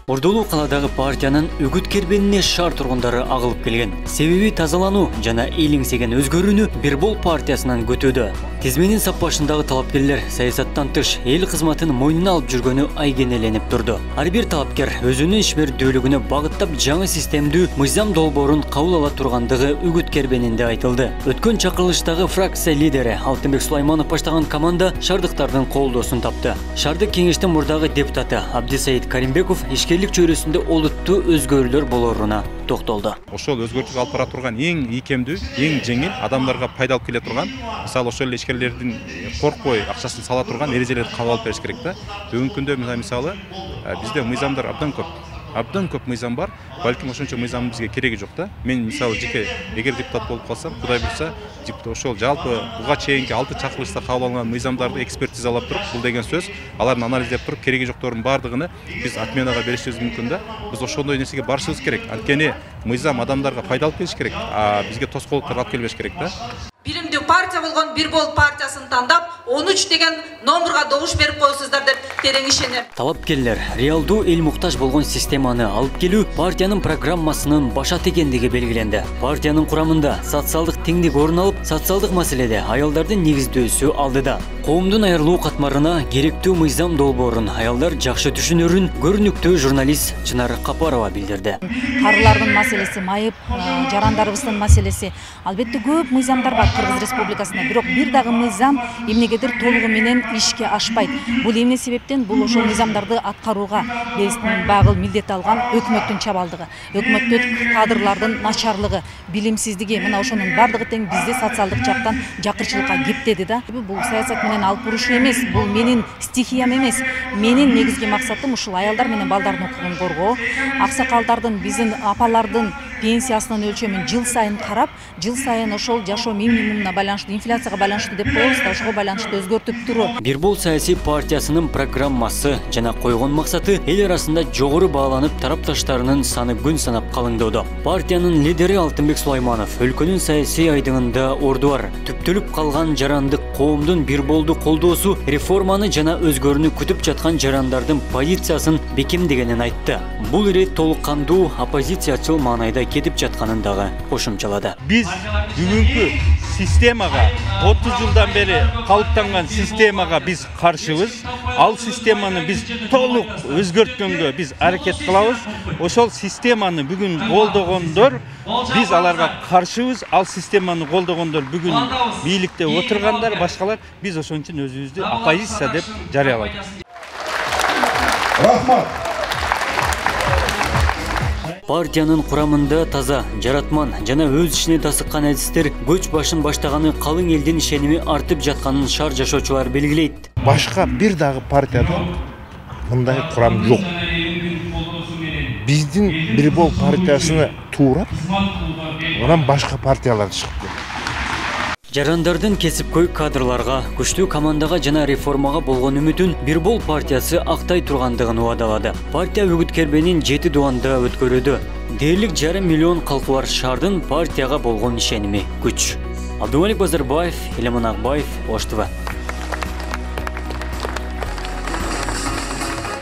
Ордолу қаладағы партияның үгіт кербеніне шаар тұрғындары ағылып келген. Себеби тазалану жана элеңсеген өзгөрүүнү Бир бол партиясынан көтөдү. Тизменин саппашындагы талапкерлер саясаттан тыш эл кызматын мойнуна алып жүргөнү айгенеленип турду. Ар бир талапкер өзүнүн ишмердүүлүгүнө багыттап жаңы системдүү мыйзам долбоорун кабыл ала тургандыгы үгүт кербенинде айтылды. Өткөн чакырылыштагы фракция лидери Алтынбек Сулайманов баштаган команда шаардыктардын колдоосун тапты. Шаардык кеңештин мурдагы депутаты Абдисаид Каримбеков ишкерлик чөйрөсүндө олуттуу өзгөрүүлөр болоруна токтолду. Ошол өзгөртүүгө алып бара турган эң ийкемдүү, эң жеңил, адамдарга пайда алып келе турган, мисалы ошол ишкерлердин коркпой акчасын сала турган эрежелерди кабыл алып бериш керек да. Бүгүнкү күндө мисалы бизде мыйзамдар абдан көп мыйзам бар. Балким ошончо мыйзам бизге кереги жок да. Мен мисалы жеке эгер депутат болуп калсам, Кудай буйрса, ошол жалпы буга чейинки 6 чакырылышта кабыл алынган мыйзамдарды экспертизалап туруп, бул деген сөз, алардын анализдеп туруп, кереги жоктордун баардыгын биз отменага беришибиз мүмкүн да. Биз ошондой нерсеге барышыбыз керек. Анткени мыйзам адамдарга пайда алып келиш керек, бизге тоскоолдуктар алып келбеш керек да. Билимдүү партия болгон Бир бол партиясын тандап, 13 деген номерга добуш берип коесуздар деп терең ишенем. Талапкерлер реалдуу эл муктаж болгон системаны алып келүү партиянын программасынын башат экендиги белгиленди. Партиянын курамында социалдык теңдик орун алып, социалдык маселеде аялдардын негиздөөсү алдыда. Коомдун айырылуу катмарына керектүү мыйзам долбоорун аялдар жакшы түшүнөрүн көрүнүктүү журналист Чынар Капарова билдирди. Карылардын маселеси, майып жарандарыбыздын маселеси, албетте көп мыйзамдар бар Кыргыз Республикасында, бирок бир дагы мыйзам эмнегедир толугу менен ишке ашпайт. Бул эмне себептен? Бул ошол мыйзамдарды аткарууга багыл милдет алган өкмөттүн чабалдыгы, өкмөттүн кадрлардын начарлыгы, билимсиздиги, мына ошонун бардыгы тең бизди социалдык жактан жакырчылыкка кептеди да. Бул саясат менен алып бурушуу эмес, бул менин стихиям эмес. Менин негизги максатым ушул аялдар менен балдардын укугун коргоо, аксакалдардын, биздин апалардын пенсиясынын өлчөмүн жыл сайын карап, жыл сайын ошол жашоо минимумуна байланыштуу, инфляцияга байланыштуу деп коебуз да, ошого байланыштуу өзгөртүп туруу. Бир бол саясий партиясынын программасы жана койгон максаты эл арасында жогору бааланып, тарапташтарынын саны күн санап калыңдоодо. Партиянын лидери Алтынбек Сулайманов өлкөнүн саясий айдыңында орду бар. Түптөлүп калган жарандык коомдун Бир болду колдоосу реформаны жана өзгөрүүнү күтүп жаткан жарандардын позициясын бекемдегенин айтты. Бул ирет толук кандуу оппозициячыл маанайда кетип жатканын дагы кошумчалады. Биз бүгүнкү системага 30 жылдан бери калыптанган системага биз каршыбыз. Ал системаны биз толук өзгөрткөнгө биз аракет кылабыз. Ошол системаны бүгүн колдогондор биз аларга каршыбыз. Ал системаны колдогондор бүгүн бийликте отургандар, башкалар, биз ошон үчүн өзүбүздү оппозиция деп жарыяладык. Рахмат. Партиянын курамында таза, жаратман жана өз ишине тасыккан адистер көч башын баштаганы калың элдин ишеними артып жатканын шаар жашоочулар белгилейт. Башка бир дагы партияда мындай курам жок. Биздин Бир бол партиясыны туурап, анан башка партиялар чыгып келди. Жарандардын кесипкөй кадрларга, күчтүү командага жана реформага болгон үмүтүн Бир бол партиясы актай тургандыгын убадалады. Партия үгүт кербенин 7 дубанда өткөрүүдө. Дээрлик 1,5 миллион калкы бар шаардын партияга болгон ишеними күч. Абдумалик Базарбаев, Элемон Акбаев, Ош ТВ.